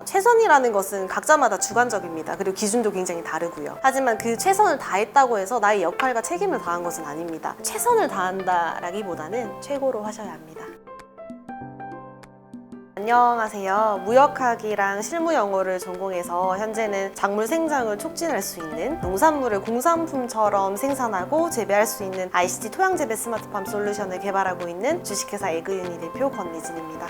최선이라는 것은 각자마다 주관적입니다. 그리고 기준도 굉장히 다르고요. 하지만 그 최선을 다했다고 해서 나의 역할과 책임을 다한 것은 아닙니다. 최선을 다한다라기보다는 최고로 하셔야 합니다. 안녕하세요. 무역학이랑 실무영어를 전공해서 현재는 작물 생장을 촉진할 수 있는 농산물을 공산품처럼 생산하고 재배할 수 있는 ICT 토양재배 스마트팜 솔루션을 개발하고 있는 주식회사 에그유니 대표 권미진입니다.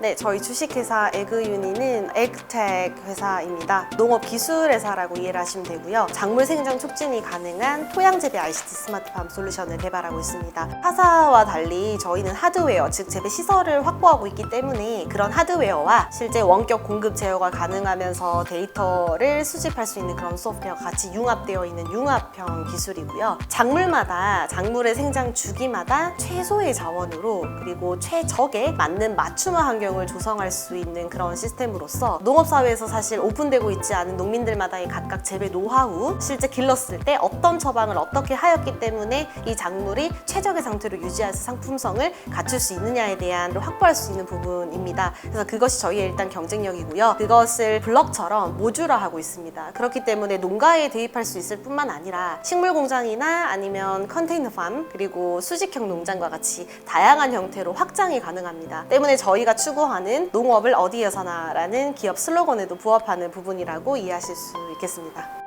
네, 저희 주식회사 에그유니는 에그텍 회사입니다. 농업기술회사라고 이해를 하시면 되고요. 작물 생장 촉진이 가능한 토양재배 ICT 스마트팜 솔루션을 개발하고 있습니다. 타사와 달리 저희는 하드웨어, 즉 재배 시설을 확보하고 있기 때문에 그런 하드웨어와 실제 원격 공급 제어가 가능하면서 데이터를 수집할 수 있는 그런 소프트웨어가 같이 융합되어 있는 융합형 기술이고요. 작물마다 작물의 생장 주기마다 최소의 자원으로 그리고 최적의 맞는 맞춤화 환경을 조성할 수 있는 그런 시스템으로서 농업사회에서 사실 오픈되고 있지 않은 농민들마다의 각각 재배 노하우, 실제 길렀을 때 어떤 처방을 어떻게 하였기 때문에 이 작물이 최적의 상태로 유지해서 상품성을 갖출 수 있느냐에 대한 확보할 수 있는 부분입니다. 그래서 그것이 저희의 일단 경쟁력이고요. 그것을 블럭처럼 모듈화하고 있습니다. 그렇기 때문에 농가에 대입할 수 있을 뿐만 아니라 식물 공장이나 아니면 컨테이너 팜 그리고 수직형 농장과 같이 다양한 형태로 확장이 가능합니다. 때문에 저희가 추구하는 농업을 어디에서나라는 기업 슬로건에도 부합하는 부분이라고 이해하실 수 있겠습니다.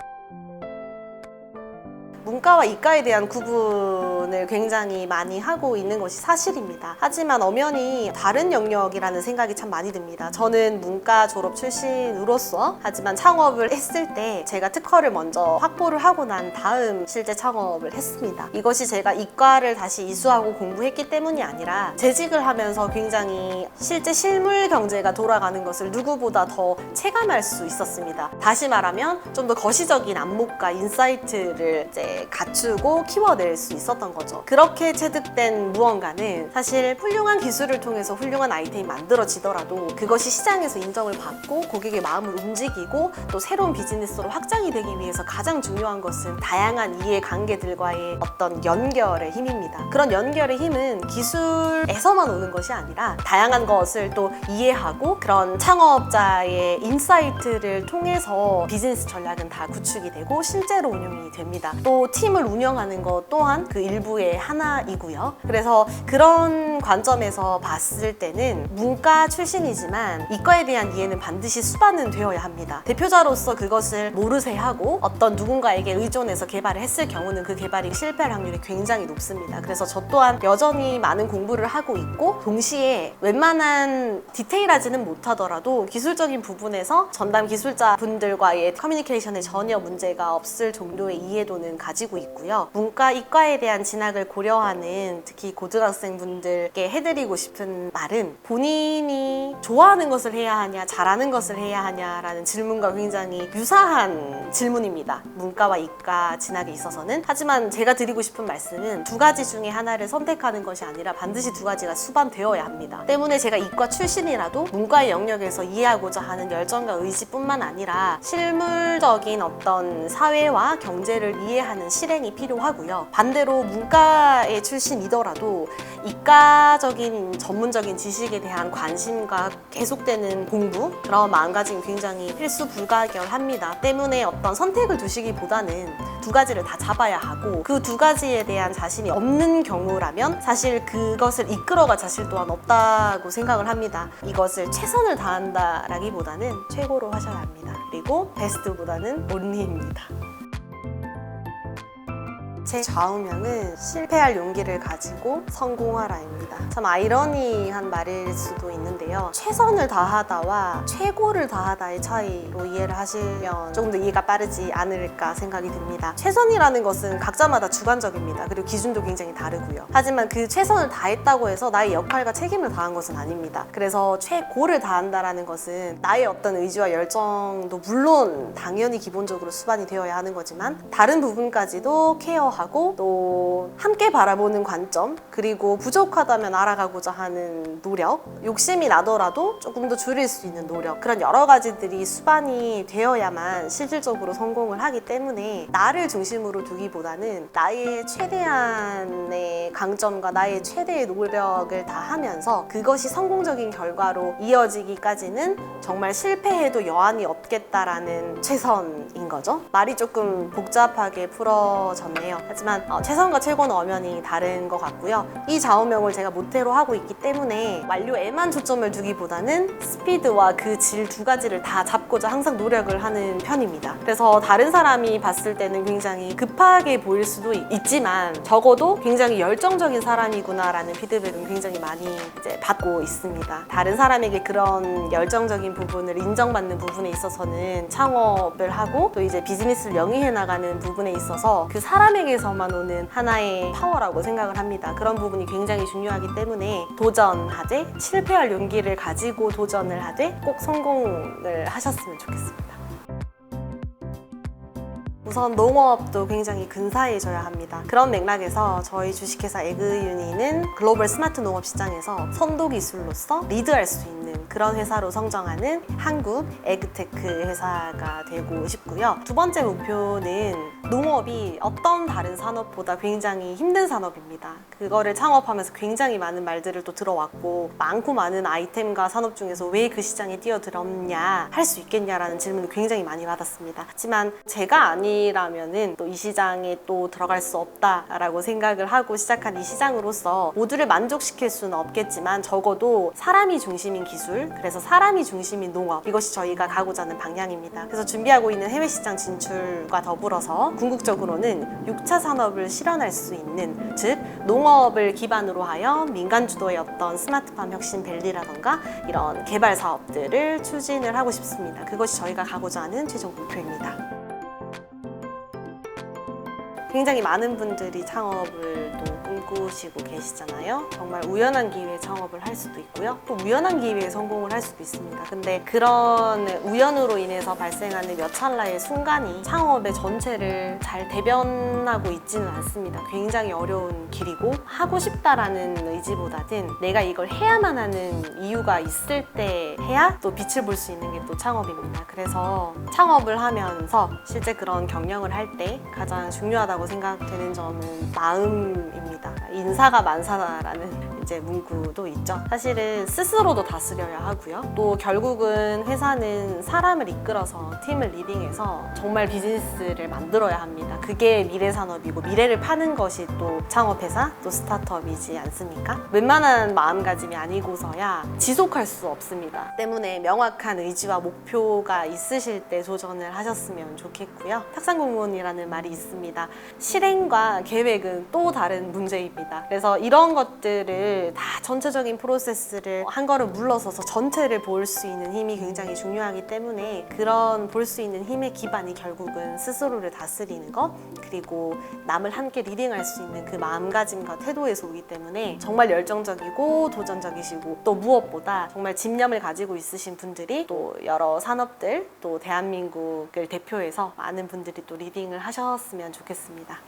문과와 이과에 대한 구분을 굉장히 많이 하고 있는 것이 사실입니다. 하지만 엄연히 다른 영역이라는 생각이 참 많이 듭니다. 저는 문과 졸업 출신으로서 하지만 창업을 했을 때 제가 특허를 먼저 확보를 하고 난 다음 실제 창업을 했습니다. 이것이 제가 이과를 다시 이수하고 공부했기 때문이 아니라 재직을 하면서 굉장히 실제 실물 경제가 돌아가는 것을 누구보다 더 체감할 수 있었습니다. 다시 말하면 좀 더 거시적인 안목과 인사이트를 이제 갖추고 키워낼 수 있었던 거죠. 그렇게 체득된 무언가는 사실 훌륭한 기술을 통해서 훌륭한 아이템이 만들어지더라도 그것이 시장에서 인정을 받고 고객의 마음을 움직이고 또 새로운 비즈니스로 확장이 되기 위해서 가장 중요한 것은 다양한 이해관계들과의 어떤 연결의 힘입니다. 그런 연결의 힘은 기술에서만 오는 것이 아니라 다양한 것을 또 이해하고 그런 창업자의 인사이트를 통해서 비즈니스 전략은 다 구축이 되고 실제로 운영이 됩니다. 또 팀을 운영하는 것 또한 그 일부의 하나이고요. 그래서 그런 관점에서 봤을 때는 문과 출신이지만 이과에 대한 이해는 반드시 수반은 되어야 합니다. 대표자로서 그것을 모르쇠 하고 어떤 누군가에게 의존해서 개발을 했을 경우는 그 개발이 실패할 확률이 굉장히 높습니다. 그래서 저 또한 여전히 많은 공부를 하고 있고 동시에 웬만한 디테일하지는 못하더라도 기술적인 부분에서 전담 기술자 분들과의 커뮤니케이션에 전혀 문제가 없을 정도의 이해도는 가지고 있고요. 문과, 이과에 대한 진학을 고려하는 특히 고등학생분들께 해드리고 싶은 말은 본인이 좋아하는 것을 해야 하냐, 잘하는 것을 해야 하냐라는 질문과 굉장히 유사한 질문입니다. 문과와 이과 진학에 있어서는. 하지만 제가 드리고 싶은 말씀은 두 가지 중에 하나를 선택하는 것이 아니라 반드시 두 가지가 수반되어야 합니다. 때문에 제가 이과 출신이라도 문과의 영역에서 이해하고자 하는 열정과 의지뿐만 아니라 실물적인 어떤 사회와 경제를 이해하는 실행이 필요하고요. 반대로 문과의 출신이더라도 이과적인 전문적인 지식에 대한 관심과 계속되는 공부 그런 마음가짐이 굉장히 필수 불가결합니다. 때문에 어떤 선택을 두시기보다는 두 가지를 다 잡아야 하고 그 두 가지에 대한 자신이 없는 경우라면 사실 그것을 이끌어갈 자신 또한 없다고 생각을 합니다. 이것을 최선을 다한다라기보다는 최고로 하셔야 합니다. 그리고 베스트보다는 온리입니다. 제 좌우명은 실패할 용기를 가지고 성공하라입니다. 참 아이러니한 말일 수도 있는데요. 최선을 다하다와 최고를 다하다의 차이로 이해를 하시면 조금 더 이해가 빠르지 않을까 생각이 듭니다. 최선이라는 것은 각자마다 주관적입니다. 그리고 기준도 굉장히 다르고요. 하지만 그 최선을 다했다고 해서 나의 역할과 책임을 다한 것은 아닙니다. 그래서 최고를 다한다는 것은 나의 어떤 의지와 열정도 물론 당연히 기본적으로 수반이 되어야 하는 거지만 다른 부분까지도 케어하고 하고 또 함께 바라보는 관점, 그리고 부족하다면 알아가고자 하는 노력, 욕심이 나더라도 조금 더 줄일 수 있는 노력, 그런 여러 가지들이 수반이 되어야만 실질적으로 성공을 하기 때문에 나를 중심으로 두기보다는 나의 최대한의 강점과 나의 최대의 노력을 다 하면서 그것이 성공적인 결과로 이어지기까지는 정말 실패해도 여한이 없겠다라는 최선인 거죠. 말이 조금 복잡하게 풀어졌네요. 하지만 최선과 최고는 엄연히 다른 것 같고요. 이 좌우명을 제가 모태로 하고 있기 때문에 완료에만 초점을 두기보다는 스피드와 그 질 두 가지를 다 잡고자 항상 노력을 하는 편입니다. 그래서 다른 사람이 봤을 때는 굉장히 급하게 보일 수도 있지만 적어도 굉장히 열정적인 사람이구나라는 피드백은 굉장히 많이 이제 받고 있습니다. 다른 사람에게 그런 열정적인 부분을 인정받는 부분에 있어서는 창업을 하고 또 이제 비즈니스를 영위해 나가는 부분에 있어서 그 사람에게서만 오는 하나의 파워라고 생각을 합니다. 그런 부분이 굉장히 중요하기 때문에 도전하되 실패할 용기를 가지고 도전을 하되 꼭 성공을 하셨으면 좋겠습니다. 우선 농업도 굉장히 근사해져야 합니다. 그런 맥락에서 저희 주식회사 에그유니는 글로벌 스마트 농업 시장에서 선도 기술로서 리드할 수 있는 그런 회사로 성장하는 한국 에그테크 회사가 되고 싶고요. 두 번째 목표는 농업이 어떤 다른 산업보다 굉장히 힘든 산업입니다. 그거를 창업하면서 굉장히 많은 말들을 또 들어왔고 많고 많은 아이템과 산업 중에서 왜 그 시장에 뛰어들었냐, 할 수 있겠냐라는 질문을 굉장히 많이 받았습니다. 하지만 제가 아니라면은 또 이 시장에 또 들어갈 수 없다라고 생각을 하고 시작한 이 시장으로서 모두를 만족시킬 수는 없겠지만 적어도 사람이 중심인 기술, 그래서 사람이 중심인 농업, 이것이 저희가 가고자 하는 방향입니다. 그래서 준비하고 있는 해외 시장 진출과 더불어서 궁극적으로는 6차 산업을 실현할 수 있는, 즉 농업을 기반으로 하여 민간 주도의 어떤 스마트팜 혁신 밸리라던가 이런 개발 사업들을 추진을 하고 싶습니다. 그것이 저희가 가고자 하는 최종 목표입니다. 굉장히 많은 분들이 창업을 또 꿈꾸시고 계시잖아요. 정말 우연한 기회에 창업을 할 수도 있고요. 또 우연한 기회에 성공을 할 수도 있습니다. 근데 그런 우연으로 인해서 발생하는 몇 찰나의 순간이 창업의 전체를 잘 대변하고 있지는 않습니다. 굉장히 어려운 길이고 하고 싶다라는 의지보다는 내가 이걸 해야만 하는 이유가 있을 때 해야 또 빛을 볼 수 있는 게 또 창업입니다. 그래서 창업을 하면서 실제 그런 경영을 할 때 가장 중요하다고 생각되는 점은 마음입니다. 인사가 만사다라는 이제 문구도 있죠. 사실은 스스로도 다스려야 하고요. 또 결국은 회사는 사람을 이끌어서 팀을 리딩해서 정말 비즈니스를 만들어야 합니다. 그게 미래 산업이고 미래를 파는 것이 또 창업회사, 또 스타트업이지 않습니까? 웬만한 마음가짐이 아니고서야 지속할 수 없습니다. 때문에 명확한 의지와 목표가 있으실 때 도전을 하셨으면 좋겠고요. 탁상공무원이라는 말이 있습니다. 실행과 계획은 또 다른 문제입니다. 그래서 이런 것들을 다 전체적인 프로세스를 한 걸음 물러서서 전체를 볼 수 있는 힘이 굉장히 중요하기 때문에 그런 볼 수 있는 힘의 기반이 결국은 스스로를 다스리는 것, 그리고 남을 함께 리딩할 수 있는 그 마음가짐과 태도에서 오기 때문에 정말 열정적이고 도전적이시고 또 무엇보다 정말 집념을 가지고 있으신 분들이 또 여러 산업들, 또 대한민국을 대표해서 많은 분들이 또 리딩을 하셨으면 좋겠습니다.